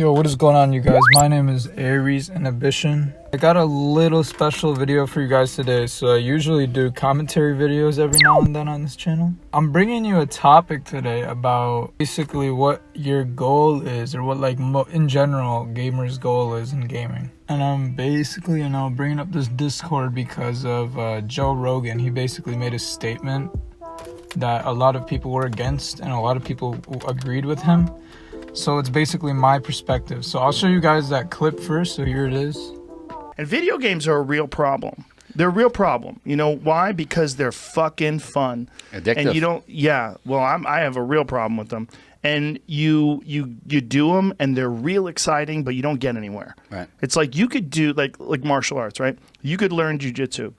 Yo, what is going on, you guys? My name is Inabishin. I got a little special video for you guys today. So I usually do commentary videos every now and then on this channel. I'm bringing you a topic today about basically what your goal is, or what in general gamers' goal is in gaming. And I'm basically, bringing up this Discord because of Joe Rogan. He basically made a statement that a lot of people were against and a lot of people agreed with him. So it's basically my perspective. So I'll show you guys that clip first. So here it is. And video games are a real problem. They're a real problem. You know why? Because they're fucking fun. Addictive. And you don't. Yeah. Well, I have a real problem with them. And you do them, and they're real exciting, but you don't get anywhere. Right. It's like you could do like martial arts, right? You could learn jujitsu.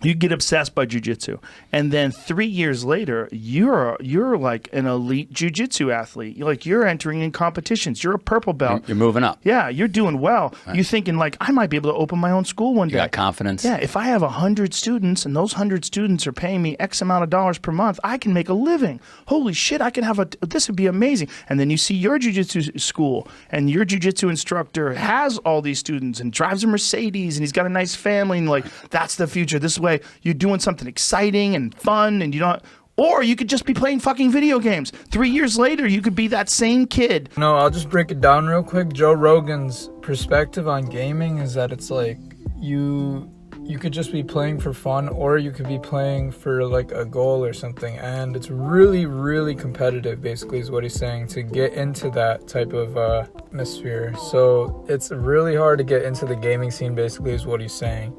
You get obsessed by jiu-jitsu, and then 3 years later, you're like an elite jiu-jitsu athlete. You're entering in competitions. You're a purple belt. You're moving up. Yeah, you're doing well. Right. You're thinking like, I might be able to open my own school one day. You got confidence. Yeah, if I have 100 students and those 100 students are paying me X amount of dollars per month, I can make a living. Holy shit, I can have this would be amazing. And then you see your jiu-jitsu school, and your jiu-jitsu instructor has all these students and drives a Mercedes, and he's got a nice family, and that's the future. This way you're doing something exciting and fun, and you don't. Or you could just be playing fucking video games. 3 years later, you could be that same kid. No, I'll just break it down real quick. Joe Rogan's perspective on gaming is that it's like you could just be playing for fun, or you could be playing for like a goal or something. And it's really, really competitive, basically, is what he's saying, to get into that type of atmosphere. So it's really hard to get into the gaming scene, basically, is what he's saying.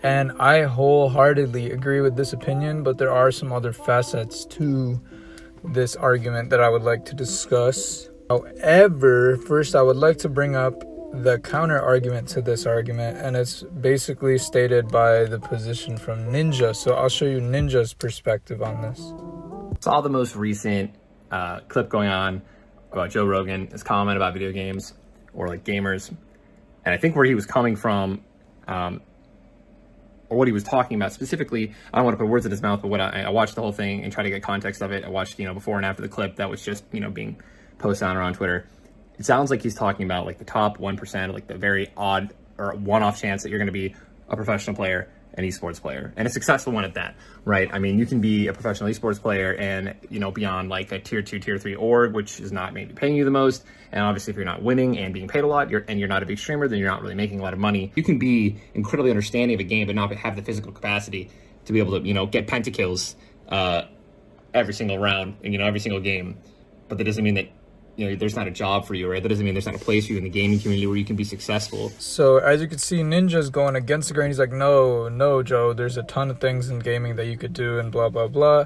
And I wholeheartedly agree with this opinion, but there are some other facets to this argument that I would like to discuss. However, first I would like to bring up the counter argument to this argument, and it's basically stated by the position from Ninja. So I'll show you Ninja's perspective on this. Saw the most recent clip going on about Joe Rogan, his comment about video games or like gamers, and I think where he was coming from, or what he was talking about specifically, I don't want to put words in his mouth, but what I watched the whole thing and try to get context of it. I watched, before and after the clip that was just, being posted on or on Twitter. It sounds like he's talking about like the top 1%, like the very odd or one-off chance that you're going to be a professional player, an esports player, and a successful one at that, right? I mean, you can be a professional esports player and, be on like a tier 2, tier 3 org, which is not maybe paying you the most. And obviously if you're not winning and being paid a lot, you're not a big streamer, then you're not really making a lot of money. You can be incredibly understanding of a game, but not have the physical capacity to be able to, get pentakills every single round and, every single game. But that doesn't mean that, there's not a job for you, right? That doesn't mean there's not a place for you in the gaming community where you can be succcill. So as you can see, Ninja's going against the grain. He's like, no, Joe, there's a ton of things in gaming that you could do and blah, blah, blah.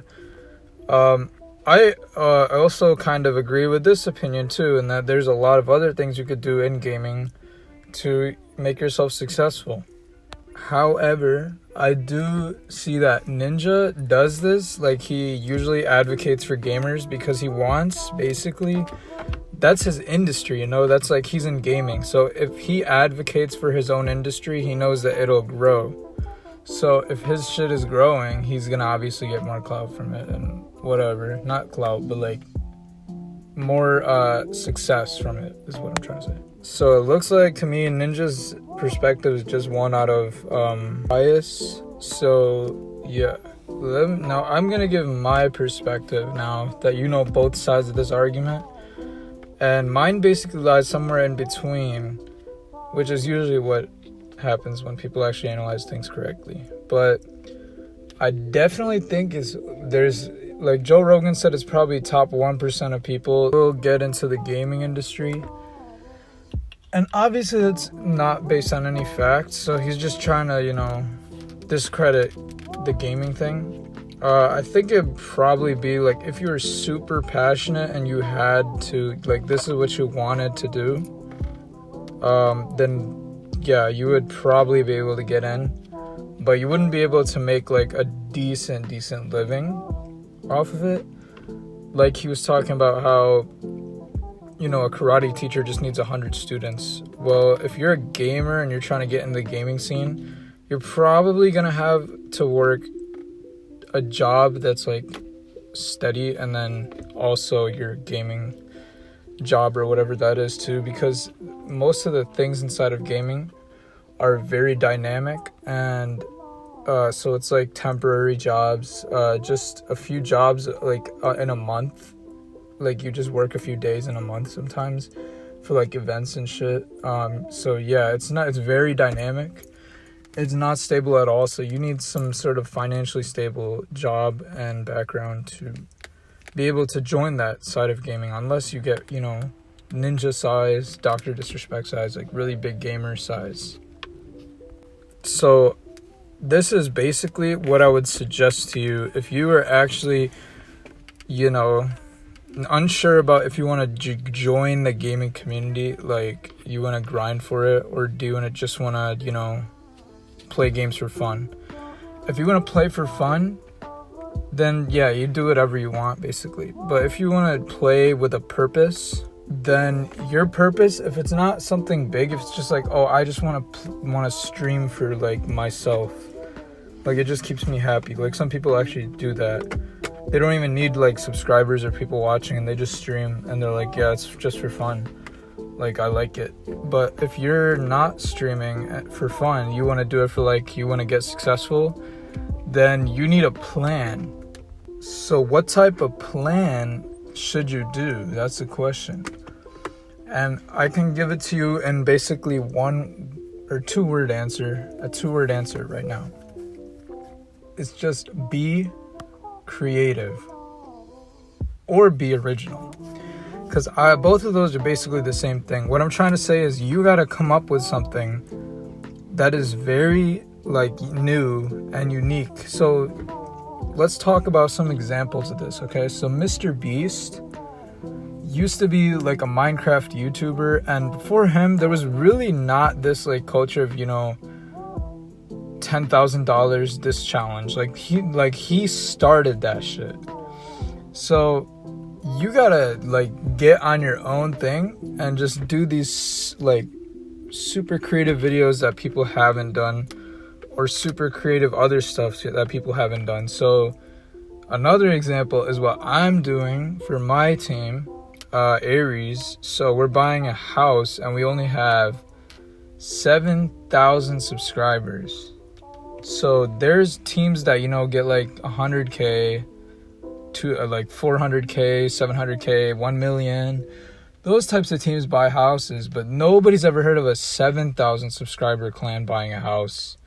I also kind of agree with this opinion too, in that there's a lot of other things you could do in gaming to make yourself successful. However, I do see that Ninja does this. Like, he usually advocates for gamers because he wants, basically, that's his industry, that's like, he's in gaming. So if he advocates for his own industry, he knows that it'll grow. So if his shit is growing, he's gonna obviously get more clout from it and whatever. Not clout, but like more success from it is what I'm trying to say. So it looks like to me Ninja's perspective is just one out of bias. So yeah, now I'm gonna give my perspective now that you know both sides of this argument. And mine basically lies somewhere in between, which is usually what happens when people actually analyze things correctly. But I definitely think there's, like Joe Rogan said, it's probably top 1% of people will get into the gaming industry. And obviously that's not based on any facts, so he's just trying to, discredit the gaming thing. I think it'd probably be like if you were super passionate and you had to, like, this is what you wanted to do, then yeah, you would probably be able to get in, but you wouldn't be able to make like a decent living off of it. Like he was talking about how, a karate teacher just needs 100 students. Well, if you're a gamer and you're trying to get in the gaming scene, you're probably gonna have to work a job that's like steady, and then also your gaming job or whatever that is too, because most of the things inside of gaming are very dynamic, and so it's like temporary jobs, just a few jobs like in a month, like you just work a few days in a month sometimes for like events and shit. So yeah, it's very dynamic. It's not stable at all, so you need some sort of financially stable job and background to be able to join that side of gaming, unless you get, ninja size, Dr. Disrespect size, like really big gamer size. So this is basically what I would suggest to you if you are actually, unsure about if you want to join the gaming community, like you want to grind for it, or do you want to just want to, play games for fun. If you want to play for fun, then yeah, you do whatever you want basically. But if you want to play with a purpose, then your purpose, if it's not something big, if it's just like, oh, I just want to stream for like myself, like it just keeps me happy. Like some people actually do that. They don't even need like subscribers or people watching, and they just stream and they're like, yeah, it's just for fun. Like, I like it. But if you're not streaming for fun, you want to do it for like, you want to get successful, then you need a plan. So what type of plan should you do? That's the question. And I can give it to you in basically one or two-word answer, a two-word answer right now. It's just be creative or be original. Because both of those are basically the same thing. What I'm trying to say is you got to come up with something that is very like new and unique. So let's talk about some examples of this, okay? So Mr. Beast used to be like a Minecraft YouTuber, and before him there was really not this like culture of, $10,000 this challenge. Like he started that shit. So you gotta like get on your own thing and just do these like super creative videos that people haven't done, or super creative other stuff that people haven't done. So another example is what I'm doing for my team, Aries. So we're buying a house and we only have 7,000 subscribers. So there's teams that, get like 100K to like 400K, 700K, 1 million. Those types of teams buy houses, but nobody's ever heard of a 7,000 subscriber clan buying a house.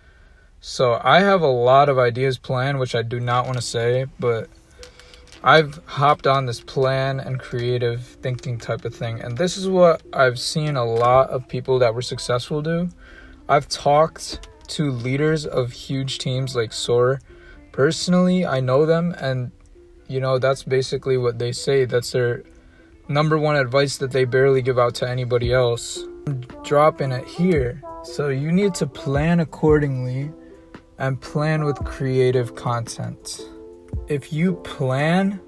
So I have a lot of ideas planned, which I do not want to say, but I've hopped on this plan and creative thinking type of thing. And this is what I've seen a lot of people that were successful do. I've talked to leaders of huge teams like SOAR. Personally, I know them, and that's basically what they say. That's their number one advice that they barely give out to anybody else. I'm dropping it here. So you need to plan accordingly and plan with creative content. If you plan,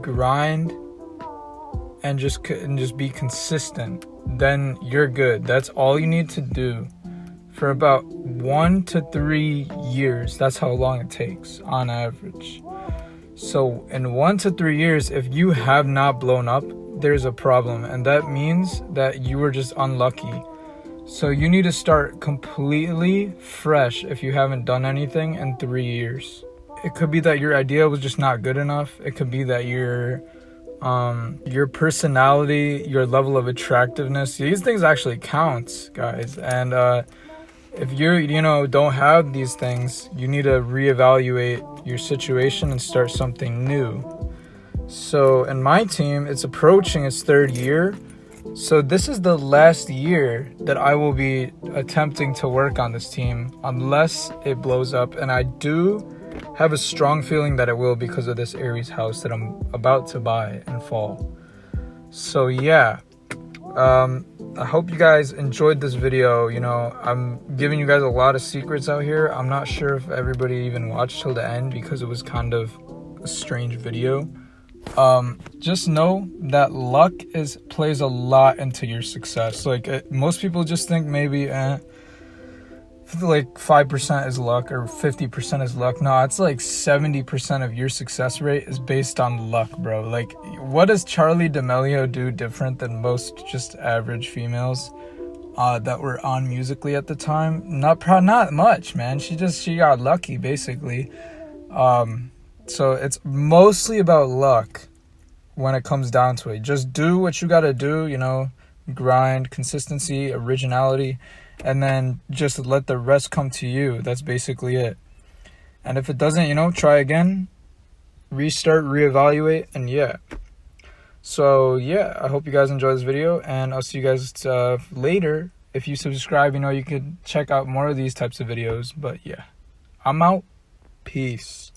grind, and just be consistent, then you're good. That's all you need to do for about 1 to 3 years. That's how long it takes on average. So in 1 to 3 years, if you have not blown up, there's a problem, and that means that you were just unlucky. So you need to start completely fresh if you haven't done anything in 3 years. It could be that your idea was just not good enough. It could be that your personality, your level of attractiveness, these things actually count, guys. And if you don't have these things, you need to reevaluate your situation and start something new. So in my team, it's approaching its 3rd year. So this is the last year that I will be attempting to work on this team, unless it blows up. And I do have a strong feeling that it will, because of this Aries house that I'm about to buy in fall. So yeah, I hope you guys enjoyed this video. I'm giving you guys a lot of secrets out here. I'm not sure if everybody even watched till the end, because it was kind of a strange video. Just know that luck plays a lot into your success. Like most people just think maybe like 5% is luck or 50% is luck. No, it's like 70% of your success rate is based on luck, bro. Like, what does Charlie D'Amelio do different than most just average females that were on Musically at the time? Not much, man. She got lucky, basically. So it's mostly about luck when it comes down to it. Just do what you gotta do, you know, grind, consistency, originality, and then just let the rest come to you. That's basically it. And if it doesn't, you know, try again, restart, reevaluate, and yeah. So yeah, I hope you guys enjoy this video, and I'll see you guys later. If you subscribe, you know, you could check out more of these types of videos. But yeah, I'm out. Peace.